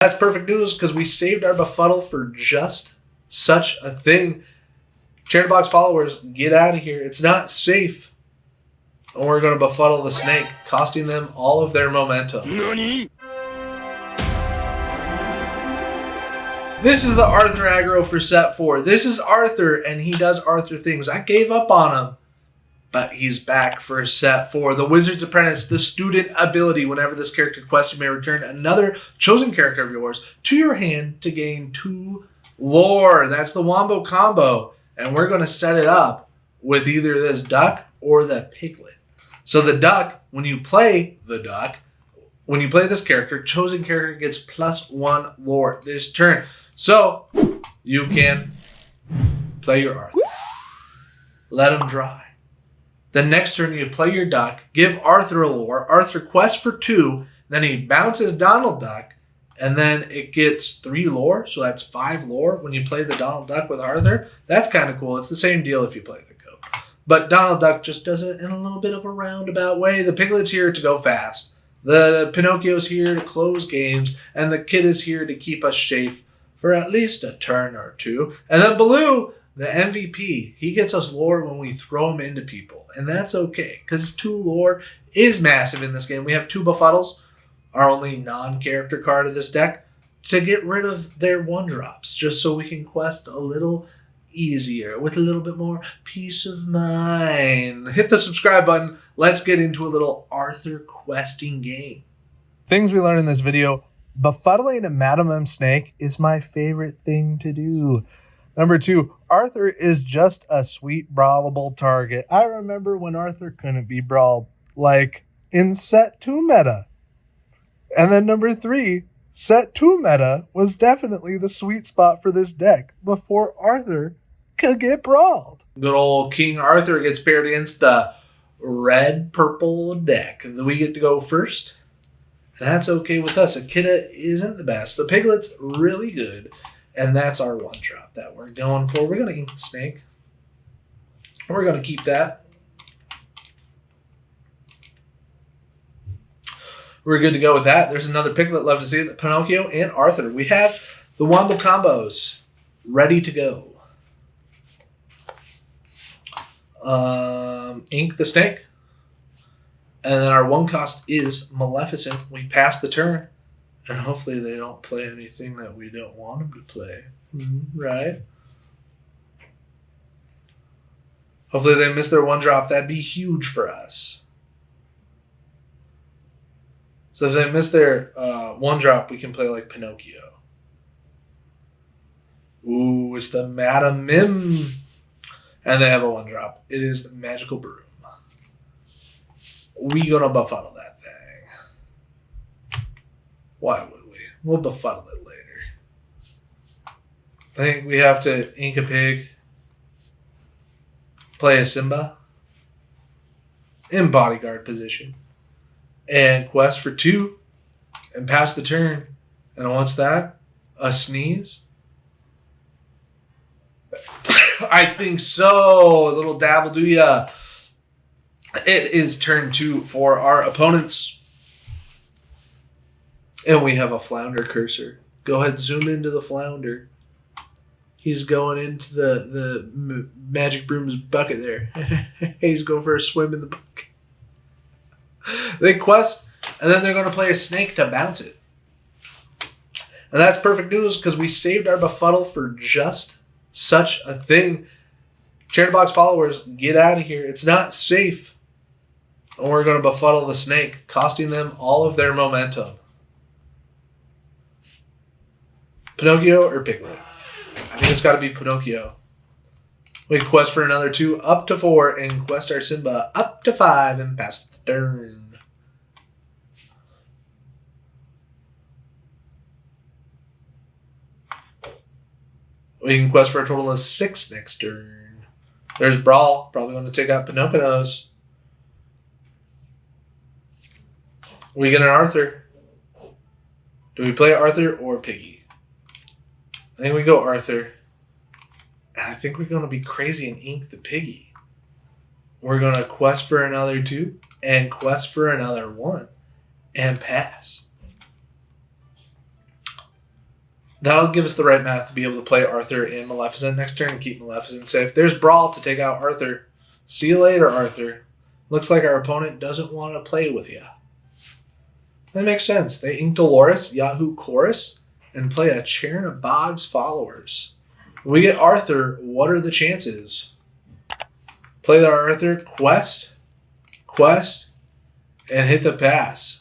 That's perfect news because we saved our befuddle for just such a thing. Chatterbox followers, get out of here. It's not safe. And we're going to befuddle the snake, costing them all of their momentum. NANI? This is the Arthur aggro for set 4. This is Arthur, and he does Arthur things. I gave up on him, but he's back for set 4. The Wizard's Apprentice, the student ability. Whenever this character quests, you may return another chosen character of yours to your hand to gain 2 lore. That's the Wombo combo. And we're going to set it up with either this duck or the piglet. So the duck, when you play this character, chosen character gets +1 lore this turn. So you can play your Arthur. Let him dry. The next turn you play your duck, give Arthur a lore. Arthur quests for 2, then he bounces Donald Duck, and then it gets 3 lore, so that's 5 lore when you play the Donald Duck with Arthur. That's kind of cool. It's the same deal if you play the goat. But Donald Duck just does it in a little bit of a roundabout way. The Piglet's here to go fast. The Pinocchio's here to close games, and the Kid is here to keep us safe for at least a turn or 2. And then Baloo, the MVP, he gets us lore when we throw him into people. And that's okay, because 2 lore is massive in this game. We have 2 befuddles, our only non-character card of this deck, to get rid of their 1-drops, just so we can quest a little easier, with a little bit more peace of mind. Hit the subscribe button. Let's get into a little Arthur questing game. Things we learned in this video. Befuddling a Madam M snake is my favorite thing to do. Number 2, Arthur is just a sweet brawlable target. I remember when Arthur couldn't be brawled, like in set 2 meta. And then number 3, set 2 meta was definitely the sweet spot for this deck before Arthur could get brawled. Good old King Arthur gets paired against the red-purple deck. And we get to go first. That's okay with us. Akita isn't the best. The Piglet's really good. And that's our 1-drop that we're going for. We're going to ink the snake. We're going to keep that. We're good to go with that. There's another Piglet. Love to see it. Pinocchio and Arthur. We have the Wombo combos ready to go. Ink the snake. And then our 1 cost is Maleficent. We pass the turn. And hopefully they don't play anything that we don't want them to play. Right? Hopefully they miss their 1-drop. That'd be huge for us. So if they miss their 1-drop, we can play like Pinocchio. Ooh, it's the Madam Mim. And they have a 1-drop. It is the Magical Broom. We gonna befuddle that thing. Why would we? We'll befuddle it later. I think we have to ink a pig, play a Simba in bodyguard position, and quest for 2, and pass the turn. And what's that? A sneeze? I think so. A little dabble do ya. It is turn 2 for our opponents. And we have a flounder cursor. Go ahead, zoom into the flounder. He's going into the Magic Broom's bucket there. He's going for a swim in the bucket. They quest, and then they're going to play a snake to bounce it. And that's perfect news because we saved our befuddle for just such a thing. Chatterbox followers, get out of here. It's not safe. And we're going to befuddle the snake, costing them all of their momentum. Pinocchio or Piglet? I think it's got to be Pinocchio. We can quest for another 2 up to 4 and quest our Simba up to 5 and pass the turn. We can quest for a total of 6 next turn. There's Brawl, probably going to take out Pinocchio's. We get an Arthur. Do we play Arthur or Piggy? I think we go Arthur. And I think we're going to be crazy and ink the Piggy. We're going to quest for another 2 and quest for another 1 and pass. That'll give us the right math to be able to play Arthur and Maleficent next turn and keep Maleficent safe. There's Brawl to take out Arthur. See you later, Arthur. Looks like our opponent doesn't want to play with you. That makes sense. They ink Dolores, Yahoo Chorus, and play a Charon of Boggs Followers. We get Arthur. What are the chances? Play the Arthur, quest, and hit the pass.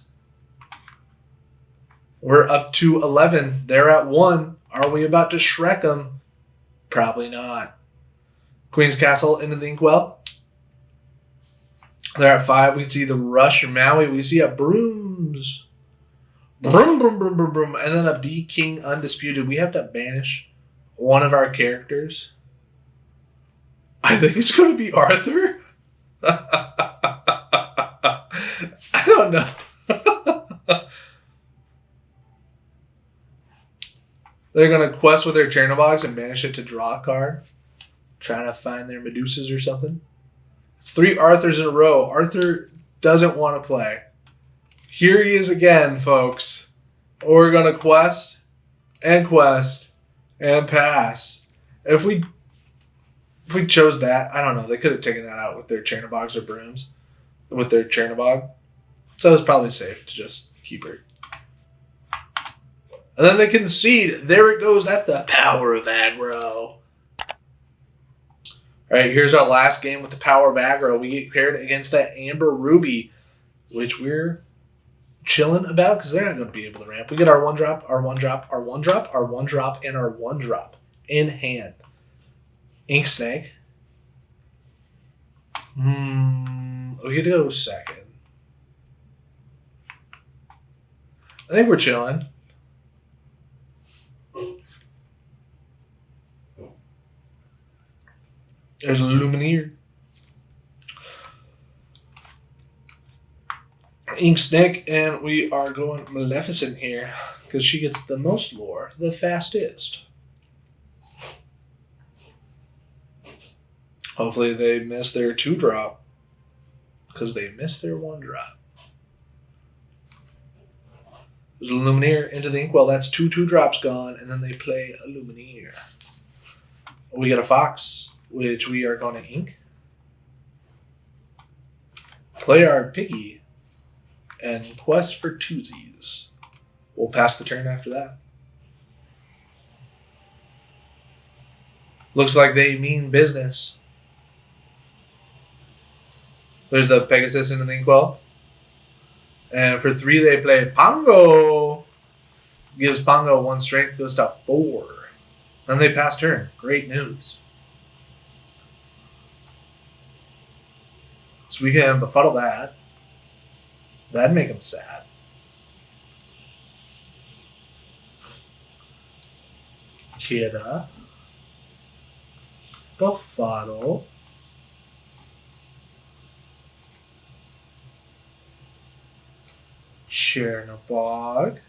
We're up to 11. They're at 1. Are we about to Shrek them? Probably not. Queen's Castle into the Inkwell. They're at 5. We see the Rush Maui. We see a Brooms. Broom, broom, broom, broom, broom. And then a Bee King Undisputed. We have to banish one of our characters. I think it's going to be Arthur. I don't know. They're going to quest with their Chernobyls and banish it to draw a card. Trying to find their Medusas or something. It's 3 Arthurs in a row. Arthur doesn't want to play. Here he is again, folks. We're going to quest and pass. If we chose that, I don't know. They could have taken that out with their Chernobyls or Brooms. With their Chernobog. So it's probably safe to just keep her. And then they concede. There it goes. That's the power of aggro. All right, here's our last game with the power of aggro. We get paired against that Amber Ruby, which we're chilling about because they're not going to be able to ramp. We get our 1-drop, our 1-drop, our 1-drop, our 1-drop, and our 1-drop in hand. Ink Snake. We get to go second. I think we're chilling. There's a Illumineer. Ink Snake, and we are going Maleficent here because she gets the most lore, the fastest. Hopefully they miss their 2-drop because they missed their 1-drop. There's a Lumineer into the Inkwell. That's 2 2-drops gone, and then they play a Lumineer. We get a Fox, which we are going to ink. Play our Piggy and quest for twosies. We'll pass the turn after that. Looks like they mean business. There's the Pegasus into the Inkwell. And for 3, they play Pongo. Gives Pongo 1 strength, goes to 4. Then they pass turn. Great news. So we can befuddle that. That'd make him sad. Kira. Befuddle. Chernobog.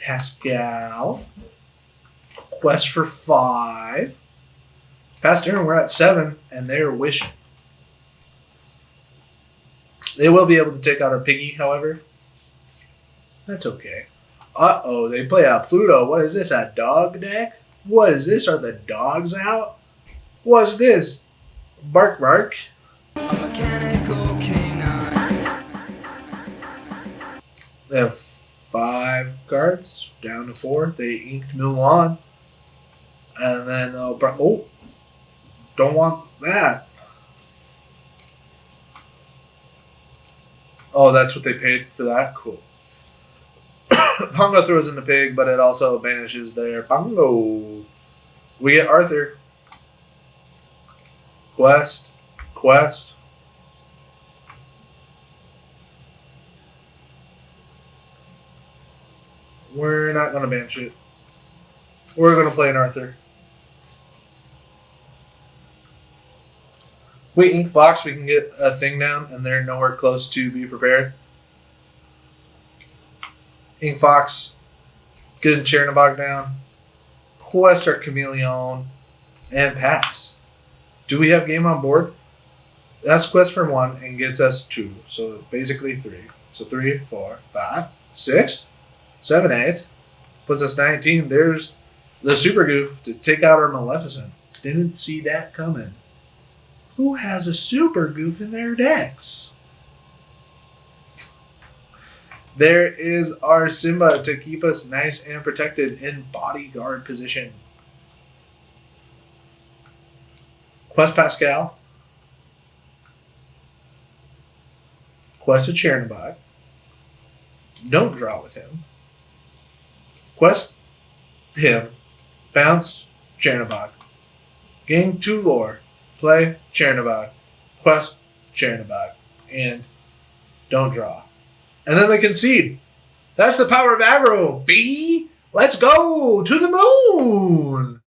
Pascal. Quest for 5. Past turn, we're at 7, and they're wishing. They will be able to take out our Piggy, however. That's okay. Uh-oh, they play a Pluto. What is this, a dog deck? What is this? Are the dogs out? What's this? Bark, bark. They have 5 cards, down to 4. They inked Mulan. And then, oh, don't want that. Oh, that's what they paid for that? Cool. Pongo throws in the pig, but it also banishes their Pongo. We get Arthur. Quest. We're not going to banish it. We're going to play an Arthur. We ink Fox, we can get a thing down, and they're nowhere close to be prepared. Ink Fox, get a Chernobog down, quest our Chameleon, and pass. Do we have game on board? That's quest for 1 and gets us 2, so basically 3. So 3, 4, 5, 6. 7/8. Puts us 19. There's the Super Goof to take out our Maleficent. Didn't see that coming. Who has a Super Goof in their decks? There is our Simba to keep us nice and protected in bodyguard position. Quest Pascal. Quest a Chernobog. Don't draw with him. Quest him. Bounce Chernobog. Gain 2 lore. Play Chernobog. Quest Chernobog. And don't draw. And then they concede. That's the power of aggro, baby. Let's go to the moon.